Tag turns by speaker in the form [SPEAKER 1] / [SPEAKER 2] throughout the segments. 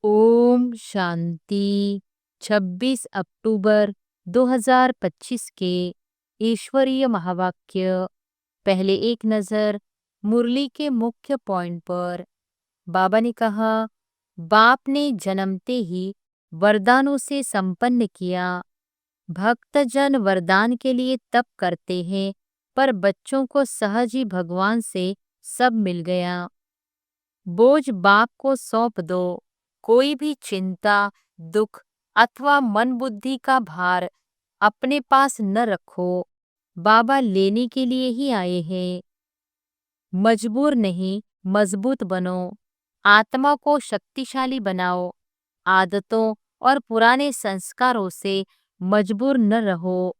[SPEAKER 1] ओम शांति। 26 अक्टूबर 2025 के ईश्वरीय महावाक्य। पहले एक नजर मुरली के मुख्य पॉइंट पर। बाबा ने कहा, बाप ने जन्मते ही वरदानों से संपन्न किया। भक्तजन वरदान के लिए तप करते हैं, पर बच्चों को सहज ही भगवान से सब मिल गया। बोझ बाप को सौंप दो। कोई भी चिंता, दुख अथवा मन बुद्धि का भार अपने पास न रखो। बाबा लेने के लिए ही आए हैं। मजबूर नहीं, मजबूत बनो। आत्मा को शक्तिशाली बनाओ। आदतों और पुराने संस्कारों से मजबूर न रहो।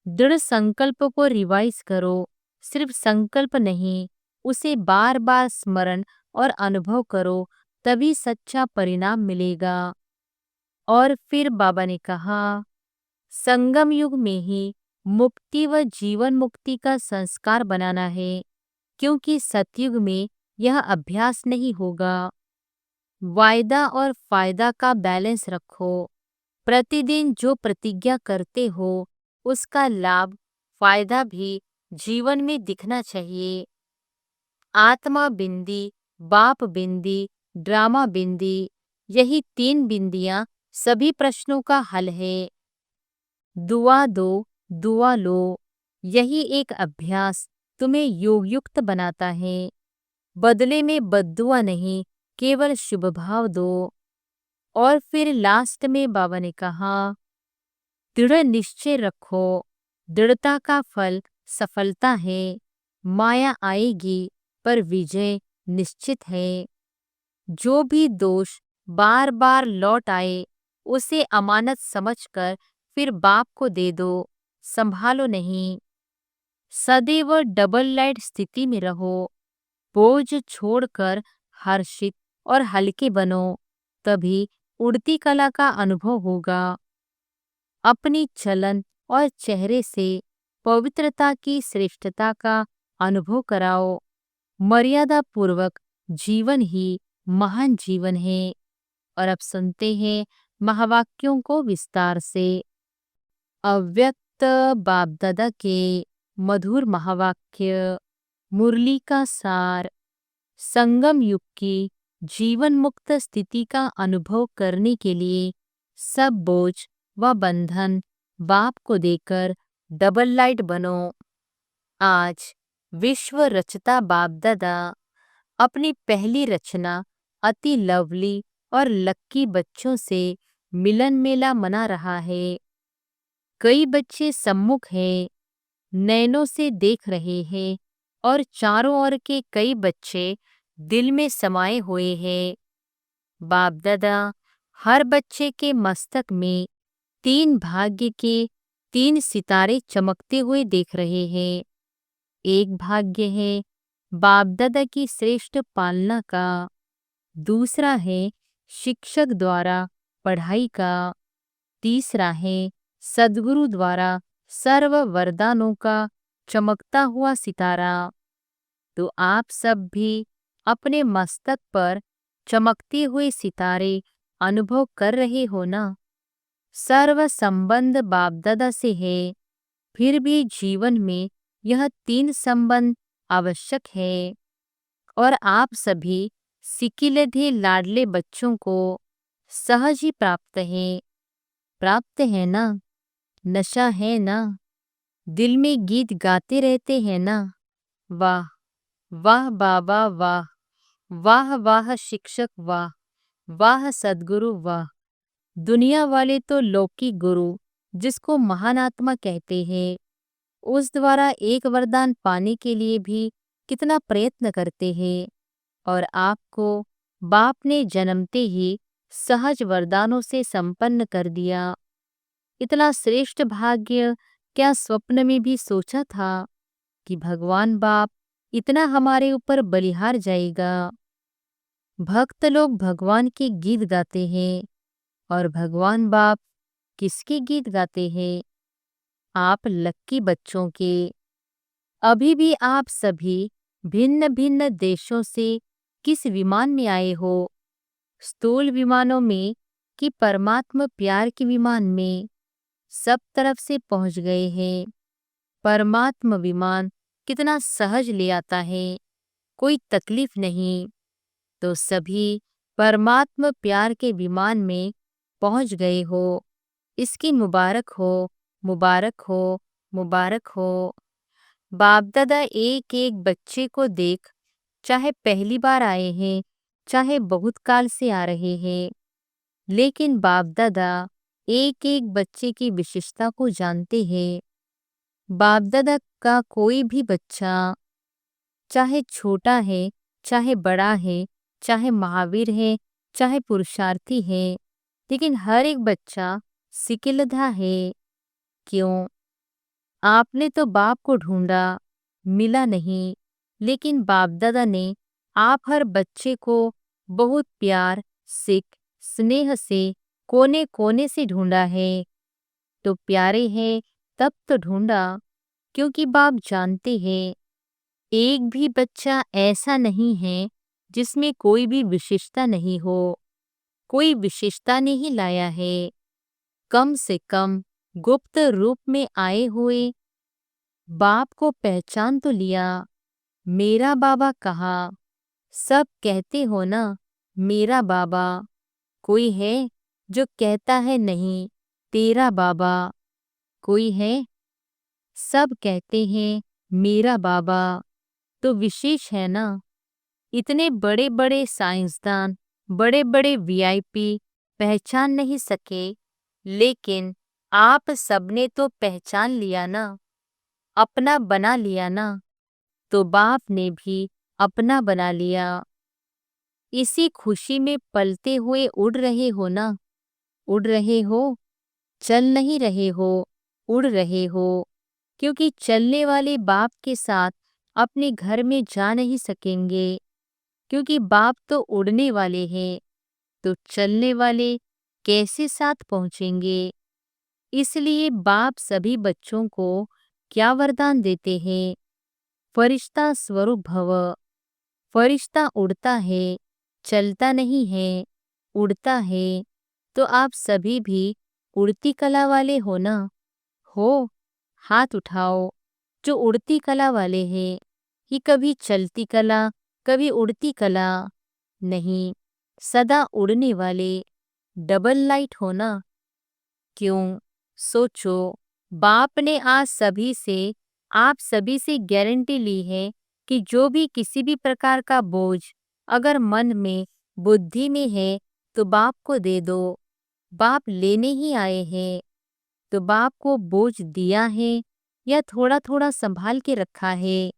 [SPEAKER 1] दृढ़ संकल्प को रिवाइज करो। सिर्फ संकल्प नहीं, उसे बार बार स्मरण और अनुभव करो, तभी सच्चा परिणाम मिलेगा। और फिर बाबा ने कहा, संगम युग में ही मुक्ति व जीवन मुक्ति का संस्कार बनाना है, क्योंकि सतयुग में यह अभ्यास नहीं होगा। वायदा और फायदा का बैलेंस रखो। प्रतिदिन जो प्रतिज्ञा करते हो, उसका लाभ, फायदा भी जीवन में दिखना चाहिए। आत्मा बिंदी, बाप बिंदी, ड्रामा बिंदी, यही 3 बिंदियां सभी प्रश्नों का हल है। दुआ दो, दुआ लो, यही एक अभ्यास तुम्हें योग युक्त बनाता है। बदले में बद्दुआ नहीं, केवल शुभ भाव दो। और फिर लास्ट में बाबा ने कहा, दृढ़ निश्चय रखो। दृढ़ता का फल सफलता है। माया आएगी, पर विजय निश्चित है। जो भी दोष बार बार लौट आए, उसे अमानत समझकर फिर बाप को दे दो, संभालो नहीं। सदैव डबल लाइट स्थिति में रहो। बोझ छोड़कर हर्षित और हल्के बनो, तभी उड़ती कला का अनुभव होगा। अपनी चलन और चेहरे से पवित्रता की श्रेष्ठता का अनुभव कराओ। मर्यादा पूर्वक जीवन ही महान जीवन है। और अब सुनते हैं महावाक्यों को विस्तार से। अव्यक्त बाप दादा के मधुर महावाक्य। मुरली का सार। संगम युग की जीवन मुक्त स्थिति का अनुभव करने के लिए सब बोझ व बंधन बाप को देकर डबल लाइट बनो। आज विश्व रचता बाप दादा अपनी पहली रचना अति लवली और लक्की बच्चों से मिलन मेला मना रहा है। कई बच्चे सम्मुख हैं, नैनों से देख रहे हैं, और चारों ओर के कई बच्चे दिल में समाये हुए हैं। बाप दादा हर बच्चे के मस्तक में 3 भाग्य के 3 सितारे चमकते हुए देख रहे हैं। एक भाग्य है बाप दादा की श्रेष्ठ पालना का। दूसरा है शिक्षक द्वारा पढ़ाई का। तीसरा है सद्गुरु द्वारा सर्व वरदानों का चमकता हुआ सितारा। तो आप सब भी अपने मस्तक पर चमकते हुए सितारे अनुभव कर रहे हो ना। सर्व संबंध बाप दादा से है, फिर भी जीवन में यह 3 संबंध आवश्यक है। और आप सभी सिकिलधे लाडले बच्चों को सहज ही प्राप्त है ना। नशा है ना। दिल में गीत गाते रहते हैं ना। वाह वाह बाबा वाह, वाह वाह शिक्षक वाह, वाह सद्गुरु वाह। दुनिया वाले तो लौकिक गुरु, जिसको महान आत्मा कहते हैं, उस द्वारा एक वरदान पाने के लिए भी कितना प्रयत्न करते हैं। और आपको बाप ने जन्मते ही सहज वरदानों से संपन्न कर दिया। इतना श्रेष्ठ भाग्य क्या स्वप्न में भी सोचा था कि भगवान बाप इतना हमारे ऊपर बलिहार जाएगा। भक्त लोग भगवान के गीत गाते हैं, और भगवान बाप किसके गीत गाते हैं? आप लक्की बच्चों के। अभी भी आप सभी भिन्न भिन्न देशों से किस विमान में आए हो? स्थूल विमानों में कि परमात्मा प्यार के विमान में सब तरफ से पहुंच गए हैं। परमात्मा विमान कितना सहज ले आता है, कोई तकलीफ नहीं। तो सभी परमात्मा प्यार के विमान में पहुंच गए हो। इसकी मुबारक हो, मुबारक हो, मुबारक हो। बाप दादा एक एक बच्चे को देख, चाहे पहली बार आए हैं, चाहे बहुत काल से आ रहे हैं, लेकिन बाप दादा एक एक बच्चे की विशेषता को जानते हैं। बाप दादा का कोई भी बच्चा चाहे छोटा है, चाहे बड़ा है, चाहे महावीर है, चाहे पुरुषार्थी है, लेकिन हर एक बच्चा सिकिलधा है। क्यों? आपने तो बाप को ढूंढा, मिला नहीं, लेकिन बाप दादा ने आप हर बच्चे को बहुत प्यार, सिक, स्नेह से कोने कोने से ढूंढा है। तो प्यारे हैं तब तो ढूंढा, क्योंकि बाप जानते हैं एक भी बच्चा ऐसा नहीं है जिसमें कोई भी विशेषता नहीं हो। कोई विशेषता नहीं लाया है। कम से कम गुप्त रूप में आए हुए बाप को पहचान तो लिया। मेरा बाबा कहा, सब कहते हो ना मेरा बाबा, कोई है जो कहता है नहीं तेरा बाबा? कोई है? सब कहते हैं मेरा बाबा, तो विशेष है ना। इतने बड़े बड़े साइंसदान, बड़े बड़े वीआईपी पहचान नहीं सके, लेकिन आप सबने तो पहचान लिया ना, अपना बना लिया ना। तो बाप ने भी अपना बना लिया। इसी खुशी में पलते हुए उड़ रहे हो ना, उड़ रहे हो, चल नहीं रहे हो, उड़ रहे हो। क्योंकि चलने वाले बाप के साथ अपने घर में जा नहीं सकेंगे, क्योंकि बाप तो उड़ने वाले हैं। तो चलने वाले कैसे साथ पहुंचेंगे? इसलिए बाप सभी बच्चों को क्या वरदान देते हैं? फरिश्ता स्वरूप भव। फरिश्ता उड़ता है, चलता नहीं है, उड़ता है। तो आप सभी भी उड़ती कला वाले हो ना? हो? हाथ उठाओ जो उड़ती कला वाले हैं। कि कभी चलती कला, कभी उड़ती कला नहीं, सदा उड़ने वाले डबल लाइट हो ना। क्यों? सोचो, बाप ने आज सभी से, आप सभी से गारंटी ली है कि जो भी किसी भी प्रकार का बोझ अगर मन में, बुद्धि में है तो बाप को दे दो। बाप लेने ही आए हैं। तो बाप को बोझ दिया है या थोड़ा थोड़ा संभाल के रखा है?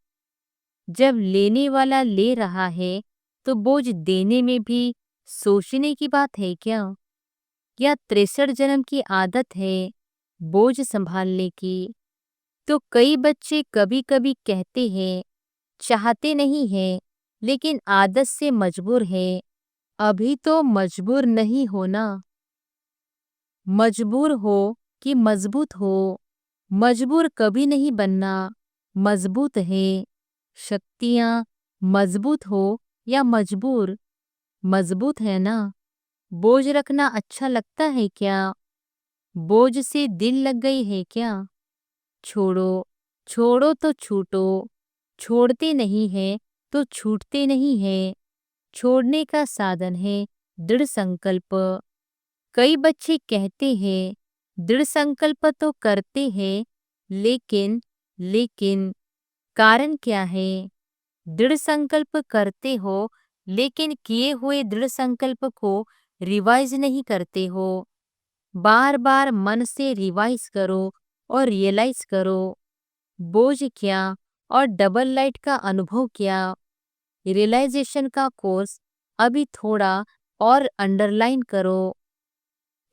[SPEAKER 1] जब लेने वाला ले रहा है तो बोझ देने में भी सोचने की बात है क्या? या 63 जन्म की आदत है बोझ संभालने की? तो कई बच्चे कभी कभी कहते हैं, चाहते नहीं हैं, लेकिन आदत से मजबूर है। अभी तो मजबूर नहीं होना। मजबूर हो कि मजबूत हो। मजबूर कभी नहीं बनना, मजबूत है। शक्तियाँ मजबूत हो या मजबूर, मजबूत है ना। बोझ रखना अच्छा लगता है क्या? बोझ से दिल लग गई है क्या? छोड़ो, छोड़ो तो छूटो। छोड़ते नहीं है तो छूटते नहीं है। छोड़ने का साधन है दृढ़ संकल्प। कई बच्चे कहते हैं, दृढ़ संकल्प तो करते हैं, लेकिन कारण क्या है? दृढ़ संकल्प करते हो, लेकिन किए हुए दृढ़ संकल्प को रिवाइज नहीं करते हो। बार बार मन से रिवाइज करो और रियलाइज करो। बोझ क्या और डबल लाइट का अनुभव क्या? रियलाइजेशन का कोर्स अभी थोड़ा और अंडरलाइन करो।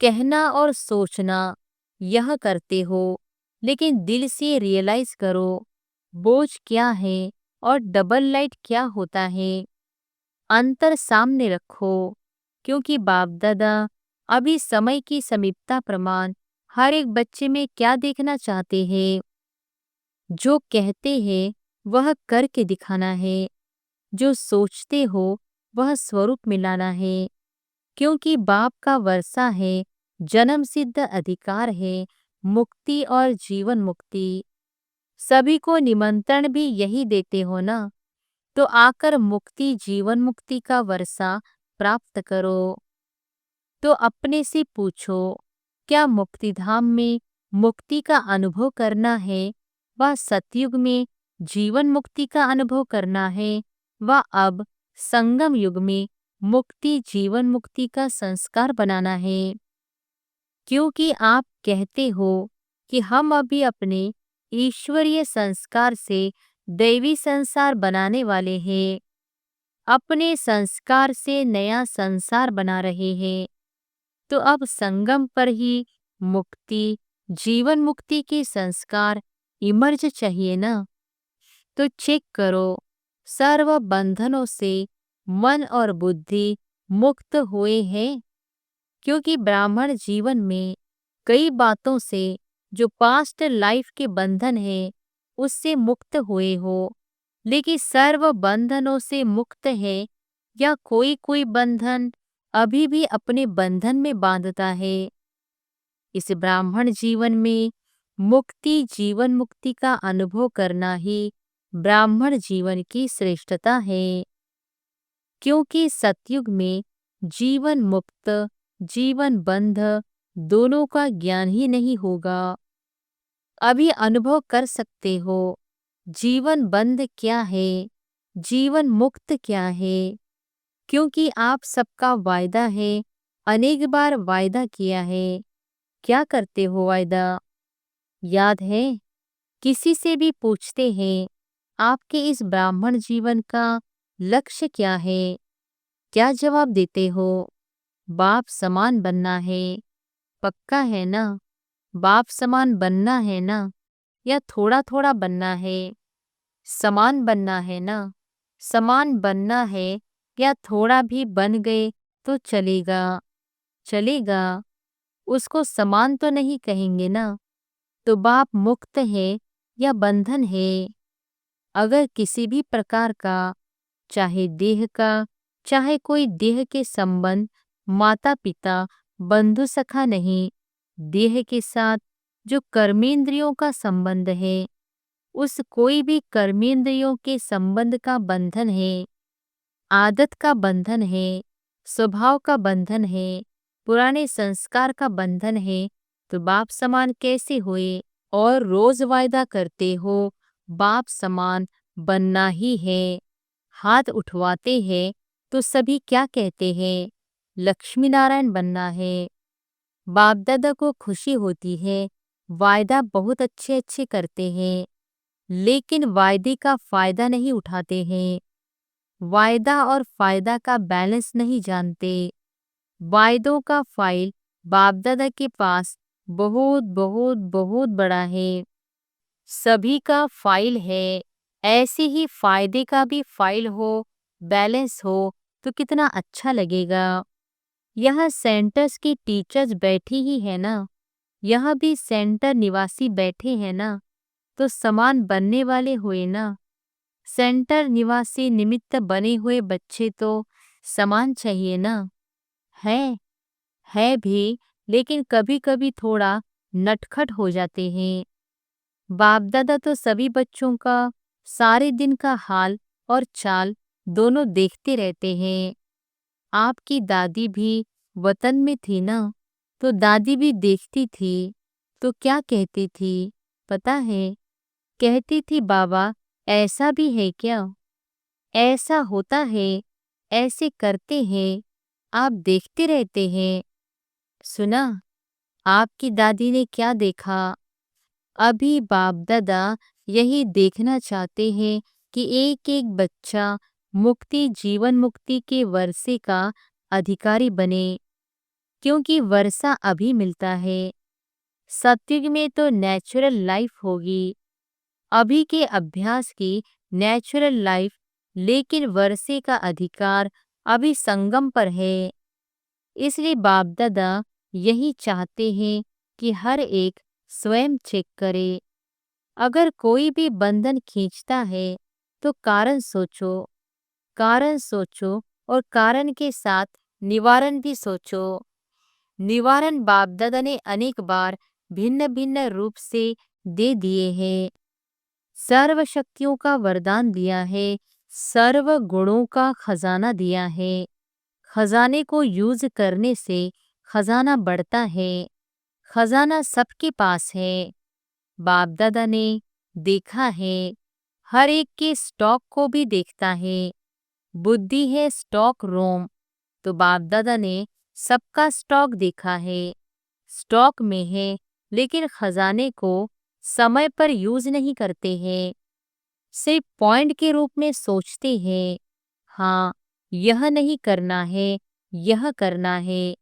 [SPEAKER 1] कहना और सोचना यह करते हो, लेकिन दिल से रियलाइज करो बोझ क्या है और डबल लाइट क्या होता है। अंतर सामने रखो, क्योंकि बाप दादा अभी समय की समीपता प्रमाण हर एक बच्चे में क्या देखना चाहते हैं? जो कहते हैं वह करके दिखाना है। जो सोचते हो वह स्वरूप में लाना है। क्योंकि बाप का वर्षा है, जन्म सिद्ध अधिकार है, मुक्ति और जीवन मुक्ति। सभी को निमंत्रण भी यही देते हो ना, तो आकर मुक्ति जीवन मुक्ति का वर्षा प्राप्त करो। तो अपने से पूछो, क्या मुक्तिधाम में मुक्ति का अनुभव करना है, व सतयुग में जीवन मुक्ति का अनुभव करना है, व अब संगम युग में मुक्ति जीवन मुक्ति का संस्कार बनाना है। क्योंकि आप कहते हो कि हम अभी अपने ईश्वरीय संस्कार से दैवी संसार बनाने वाले हैं, अपने संस्कार से नया संसार बना रहे हैं। तो अब संगम पर ही मुक्ति जीवन मुक्ति के संस्कार इमर्ज चाहिए ना। तो चेक करो, सर्व बंधनों से मन और बुद्धि मुक्त हुए हैं। क्योंकि ब्राह्मण जीवन में कई बातों से जो पास्ट लाइफ के बंधन है उससे मुक्त हुए हो, लेकिन सर्व बंधनों से मुक्त है या कोई कोई बंधन अभी भी अपने बंधन में बांधता है। इस ब्राह्मण जीवन में मुक्ति जीवन मुक्ति का अनुभव करना ही ब्राह्मण जीवन की श्रेष्ठता है। क्योंकि सतयुग में जीवन मुक्त जीवन बंध दोनों का ज्ञान ही नहीं होगा। अभी अनुभव कर सकते हो जीवन बंध क्या है, जीवन मुक्त क्या है। क्योंकि आप सबका वायदा है, अनेक बार वायदा किया है। क्या करते हो वायदा? याद है? किसी से भी पूछते हैं आपके इस ब्राह्मण जीवन का लक्ष्य क्या है, क्या जवाब देते हो? बाप समान बनना है। पक्का है ना? बाप समान बनना है ना, या थोड़ा थोड़ा बनना है? समान बनना है ना? समान बनना है या थोड़ा भी बन गए तो चलेगा? चलेगा। उसको समान तो नहीं कहेंगे ना। तो बाप मुक्त है या बंधन है? अगर किसी भी प्रकार का, चाहे देह का चाहे कोई देह के संबंध, माता पिता बंधु सखा नहीं, देह के साथ जो कर्मेंद्रियों का संबंध है, उस कोई भी कर्मेंद्रियों के संबंध का बंधन है, आदत का बंधन है, स्वभाव का बंधन है, पुराने संस्कार का बंधन है, तो बाप समान कैसे हुए? और रोज वायदा करते हो बाप समान बनना ही है। हाथ उठवाते हैं तो सभी क्या कहते हैं? लक्ष्मी नारायण बनना है। बाप दादा को खुशी होती है, वायदा बहुत अच्छे अच्छे करते हैं, लेकिन वायदे का फायदा नहीं उठाते हैं। वायदा और फायदा का बैलेंस नहीं जानते। वायदों का फाइल बाप दादा के पास बहुत बहुत बहुत बड़ा है। सभी का फाइल है, ऐसे ही फायदे का भी फाइल हो, बैलेंस हो तो कितना अच्छा लगेगा। यहाँ सेंटर्स की टीचर्स बैठी ही है ना, यहाँ भी सेंटर निवासी बैठे हैं ना, तो समान बनने वाले हुए ना। सेंटर निवासी निमित्त बने हुए बच्चे तो समान चाहिए ना। है भी, लेकिन कभी कभी थोड़ा नटखट हो जाते हैं। बाप दादा तो सभी बच्चों का सारे दिन का हाल और चाल दोनों देखते रहते हैं। आपकी दादी भी वतन में थी ना, तो दादी भी देखती थी, तो क्या कहती थी पता है? कहती थी बाबा ऐसा भी है क्या? ऐसा होता है, ऐसे करते हैं, आप देखते रहते हैं। सुना आपकी दादी ने क्या देखा? अभी बाप दादा यही देखना चाहते हैं कि एक एक बच्चा मुक्ति जीवन मुक्ति के वर्षे का अधिकारी बने। क्योंकि वर्षा अभी मिलता है, सतयुग में तो नेचुरल लाइफ होगी। अभी के अभ्यास की नेचुरल लाइफ, लेकिन वर्षे का अधिकार अभी संगम पर है। इसलिए बाप दादा यही चाहते हैं कि हर एक स्वयं चेक करे। अगर कोई भी बंधन खींचता है तो कारण सोचो, कारण सोचो और कारण के साथ निवारण भी सोचो। निवारण बाप दादा ने अनेक बार भिन्न भिन्न रूप से दे दिए हैं। सर्व शक्तियों का वरदान दिया है, सर्व गुणों का खजाना दिया है। खजाने को यूज करने से खजाना बढ़ता है। खजाना सबके पास है। बाप दादा ने देखा है, हर एक के स्टॉक को भी देखता है। बुद्धि है स्टॉक रोम, तो बाप दादा ने सबका स्टॉक देखा है। स्टॉक में है, लेकिन खजाने को समय पर यूज नहीं करते हैं। सिर्फ पॉइंट के रूप में सोचते हैं। हाँ, यह नहीं करना है, यह करना है।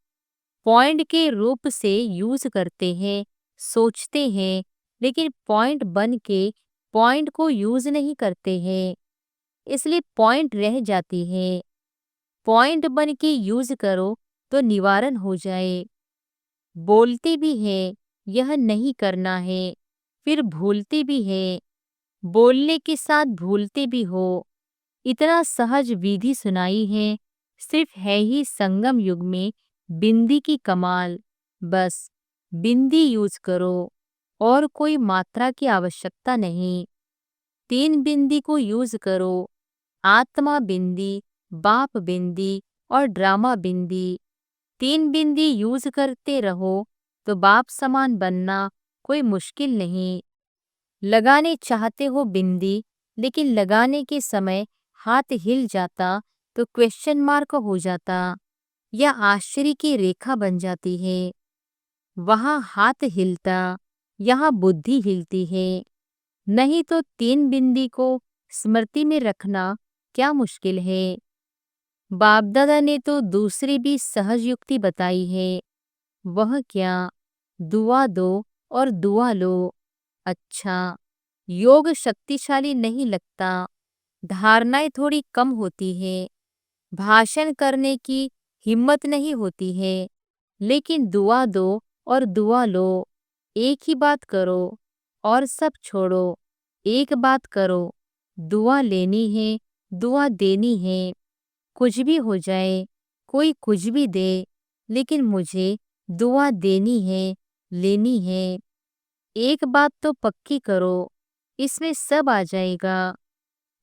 [SPEAKER 1] पॉइंट के रूप से यूज करते हैं, सोचते हैं, लेकिन पॉइंट बन के पॉइंट को यूज नहीं करते हैं, इसलिए पॉइंट रह जाती है। पॉइंट बन के यूज करो तो निवारण हो जाए। बोलते भी है, यह नहीं करना है, फिर भूलते भी है। बोलने के साथ भूलते भी हो। इतना सहज विधि सुनाई है, सिर्फ है ही संगम युग में बिंदी की कमाल। बस बिंदी यूज करो और कोई मात्रा की आवश्यकता नहीं। 3 बिंदी को यूज करो, आत्मा बिंदी, बाप बिंदी और ड्रामा बिंदी। 3 बिंदी यूज करते रहो तो बाप समान बनना कोई मुश्किल नहीं। लगाने चाहते हो बिंदी, लेकिन लगाने के समय हाथ हिल जाता तो क्वेश्चन मार्क हो जाता या आश्चर्य की रेखा बन जाती है। वहां हाथ हिलता, यहाँ बुद्धि हिलती है। नहीं तो 3 बिंदी को स्मृति में रखना क्या मुश्किल है। बाप दादा ने तो दूसरी भी सहज युक्ति बताई है। वह क्या? दुआ दो और दुआ लो। अच्छा, योग शक्तिशाली नहीं लगता, धारणाएं थोड़ी कम होती है, भाषण करने की हिम्मत नहीं होती है, लेकिन दुआ दो और दुआ लो। एक ही बात करो और सब छोड़ो। एक बात करो, दुआ लेनी है, दुआ देनी है। कुछ भी हो जाए, कोई कुछ भी दे, लेकिन मुझे दुआ देनी है, लेनी है। एक बात तो पक्की करो, इसमें सब आ जाएगा।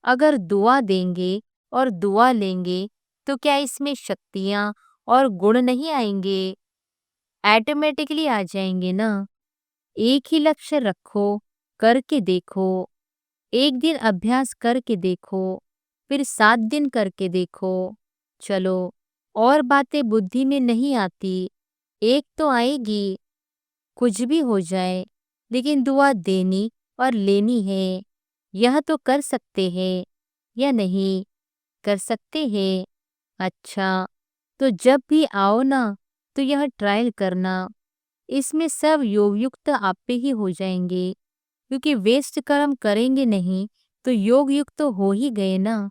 [SPEAKER 1] अगर दुआ देंगे और दुआ लेंगे तो क्या इसमें शक्तियाँ और गुण नहीं आएंगे? ऑटोमेटिकली आ जाएंगे ना। एक ही लक्ष्य रखो, करके देखो। एक दिन अभ्यास करके देखो, फिर 7 दिन करके देखो। चलो, और बातें बुद्धि में नहीं आती, एक तो आएगी। कुछ भी हो जाए, लेकिन दुआ देनी और लेनी है। यह तो कर सकते हैं या नहीं? कर सकते हैं। अच्छा, तो जब भी आओ ना, तो यह ट्रायल करना। इसमें सब योग युक्त आपे ही हो जाएंगे, क्योंकि वेस्ट कर्म करेंगे नहीं तो योग युक्त तो हो ही गए ना।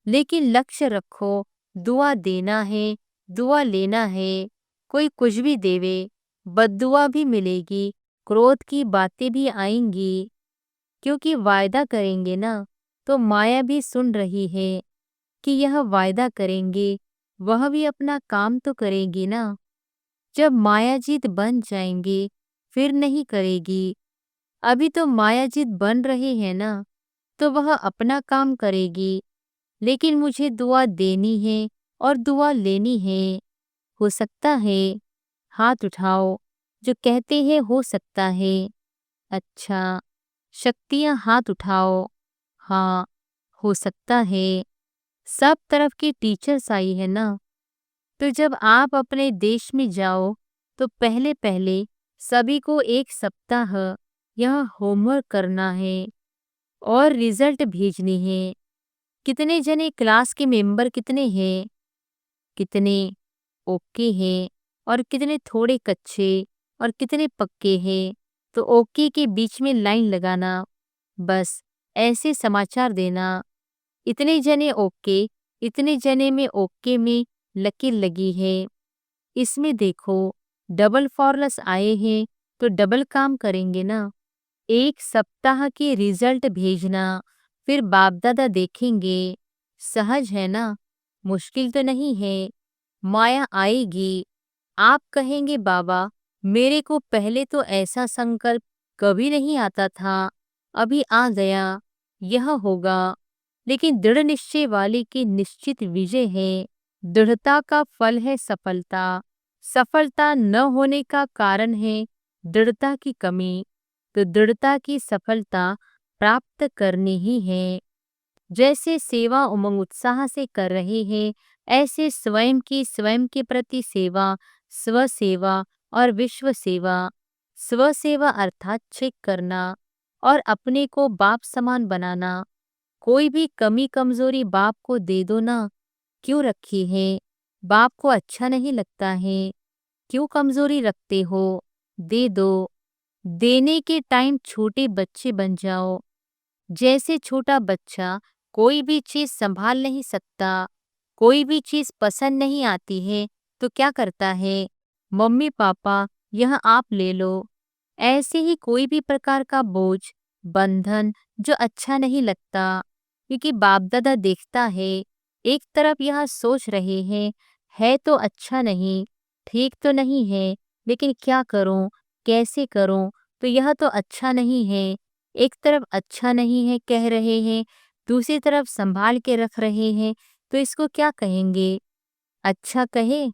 [SPEAKER 1] लेकिन लक्ष्य रखो, दुआ देना है, दुआ लेना है। कोई कुछ भी देवे, बद्दुआ भी मिलेगी, क्रोध की बातें भी आएंगी, क्योंकि वायदा करेंगे ना, तो माया भी सुन रही है कि यह वायदा करेंगे, वह भी अपना काम तो करेगी ना। जब मायाजीत बन जाएंगे, फिर नहीं करेगी। अभी तो मायाजीत बन रहे हैं ना, तो वह अपना काम करेगी। लेकिन मुझे दुआ देनी है और दुआ लेनी है। हो सकता है? हाथ उठाओ जो कहते हैं हो सकता है। अच्छा, शक्तियाँ हाथ उठाओ। हाँ, हो सकता है। सब तरफ की टीचर्स आई है ना। तो जब आप अपने देश में जाओ तो पहले पहले सभी को 1 सप्ताह यह होमवर्क करना है और रिजल्ट भेजनी है। कितने जने क्लास के मेंबर कितने हैं? कितने ओके हैं और कितने थोड़े कच्चे और कितने पक्के हैं? तो ओके के बीच में लाइन लगाना। बस ऐसे समाचार देना। इतने जने ओके, इतने जने में ओके में लकीर लगी है। इसमें देखो, डबल फॉरलस आए हैं तो डबल काम करेंगे ना। 1 सप्ताह के रिजल्ट भेजना, फिर बाप दादा देखेंगे। सहज है ना, मुश्किल तो नहीं है। माया आएगी। आप कहेंगे बाबा, मेरे को पहले तो ऐसा संकल्प कभी नहीं आता था, अभी आ गया, यह होगा। लेकिन दृढ़ निश्चय वाले की निश्चित विजय है। दृढ़ता का फल है सफलता। सफलता न होने का कारण है दृढ़ता की कमी। तो दृढ़ता की सफलता प्राप्त करनी ही है। जैसे सेवा उमंग उत्साह से कर रहे हैं, ऐसे स्वयं के प्रति सेवा, स्व सेवा और विश्व सेवा। स्व सेवा अर्थात चेक करना और अपने को बाप समान बनाना। कोई भी कमी कमजोरी बाप को दे दो ना, क्यों रखी है? बाप को अच्छा नहीं लगता है, क्यों कमजोरी रखते हो? दे दो। देने के टाइम छोटे बच्चे बन जाओ। जैसे छोटा बच्चा कोई भी चीज संभाल नहीं सकता, कोई भी चीज पसंद नहीं आती है तो क्या करता है? मम्मी पापा यह आप ले लो। ऐसे ही कोई भी प्रकार का बोझ, बंधन जो अच्छा नहीं लगता, क्योंकि बाप दादा देखता है, एक तरफ यह सोच रहे हैं, है तो अच्छा नहीं, ठीक तो नहीं है, लेकिन क्या करूं, कैसे करूं, तो यह तो अच्छा नहीं है। एक तरफ अच्छा नहीं है कह रहे हैं, दूसरी तरफ संभाल के रख रहे हैं, तो इसको क्या कहेंगे? अच्छा कहे?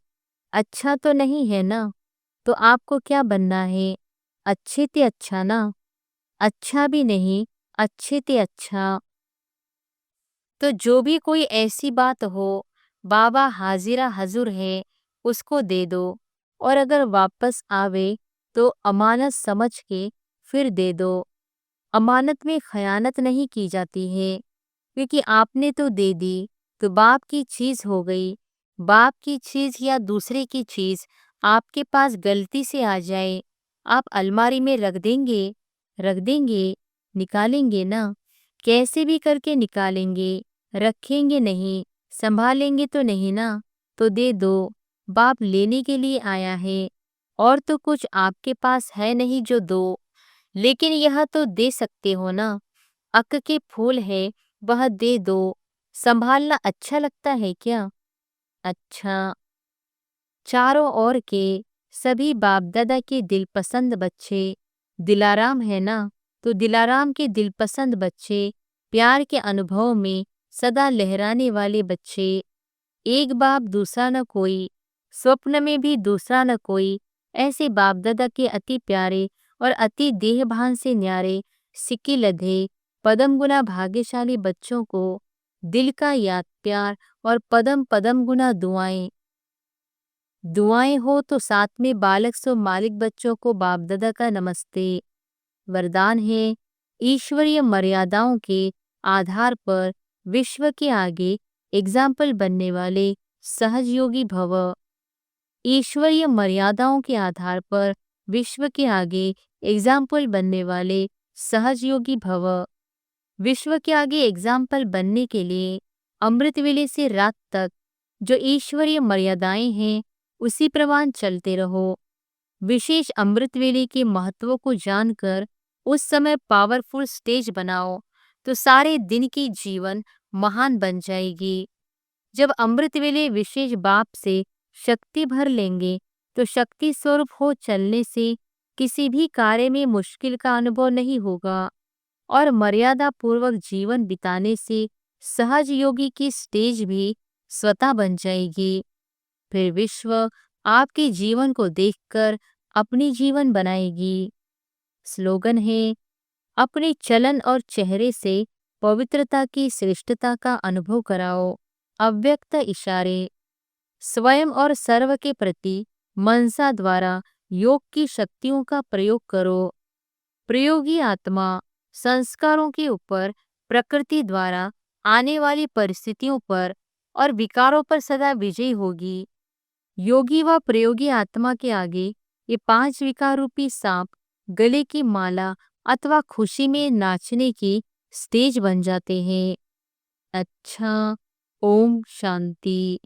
[SPEAKER 1] अच्छा तो नहीं है ना। तो आपको क्या बनना है? अच्छे ते अच्छा ना, अच्छा भी नहीं, अच्छे ते अच्छा। तो जो भी कोई ऐसी बात हो, बाबा हाजिरा हजूर है, उसको दे दो। और अगर वापस आवे तो अमानत समझ के फिर दे दो। अमानत में खयानत नहीं की जाती है, क्योंकि आपने तो दे दी तो बाप की चीज हो गई। बाप की चीज या दूसरे की चीज आपके पास गलती से आ जाए, आप अलमारी में रख देंगे, निकालेंगे ना, कैसे भी करके निकालेंगे, रखेंगे नहीं, संभालेंगे तो नहीं ना। तो दे दो, बाप लेने के लिए आया है, और तो कुछ आपके पास है नहीं जो दो, लेकिन यह तो दे सकते हो ना। अक के फूल है, वह दे दो। संभालना अच्छा लगता है क्या? अच्छा। चारों ओर के सभी बाप दादा के दिलपसंद बच्चे दिलाराम है ना, तो दिलाराम के दिलपसंद बच्चे, प्यार के अनुभव में सदा लहराने वाले बच्चे। एक बाप दूसरा न कोई, स्वप्न में भी दूसरा न कोई, ऐसे बाप दादा के अति प्यारे और अति देहभान से न्यारे, सिक्की लधे, पदम गुना भाग्यशाली बच्चों को दिल का याद प्यार और पदम पदम गुना दुआएं। दुआएं हो तो साथ में बालक सो मालिक बच्चों को बाप दादा का नमस्ते। वरदान है, ईश्वरीय मर्यादाओं के आधार पर विश्व के आगे एग्जाम्पल बनने वाले सहजयोगी भव। ईश्वरीय मर्यादाओं के आधार पर विश्व के आगे एग्जाम्पल बनने वाले सहजयोगी भव। विश्व के आगे एग्जाम्पल बनने के लिए अमृत वेले से रात तक जो ईश्वरीय मर्यादाएं हैं उसी प्रमाण चलते रहो। विशेष अमृत वेले के महत्व को जानकर उस समय पावरफुल स्टेज बनाओ, तो सारे दिन की जीवन महान बन जाएगी। जब अमृत वेले विशेष बाप से शक्ति भर लेंगे तो शक्ति स्वरूप हो चलने से किसी भी कार्य में मुश्किल का अनुभव नहीं होगा, और मर्यादा पूर्वक जीवन बिताने से सहज योगी की स्टेज भी स्वतः बन जाएगी। फिर विश्व आपके जीवन को देखकर अपनी जीवन बनाएगी। स्लोगन है, अपने चलन और चेहरे से पवित्रता की श्रेष्ठता का अनुभव कराओ। अव्यक्त इशारे, स्वयं और सर्व के प्रति मनसा द्वारा योग की शक्तियों का प्रयोग करो। प्रयोगी आत्मा संस्कारों के ऊपर, प्रकृति द्वारा आने वाली परिस्थितियों पर और विकारों पर सदा विजयी होगी। योगी व प्रयोगी आत्मा के आगे ये 5 विकार रूपी सांप गले की माला अथवा खुशी में नाचने की स्टेज बन जाते हैं। अच्छा, ओम शांति।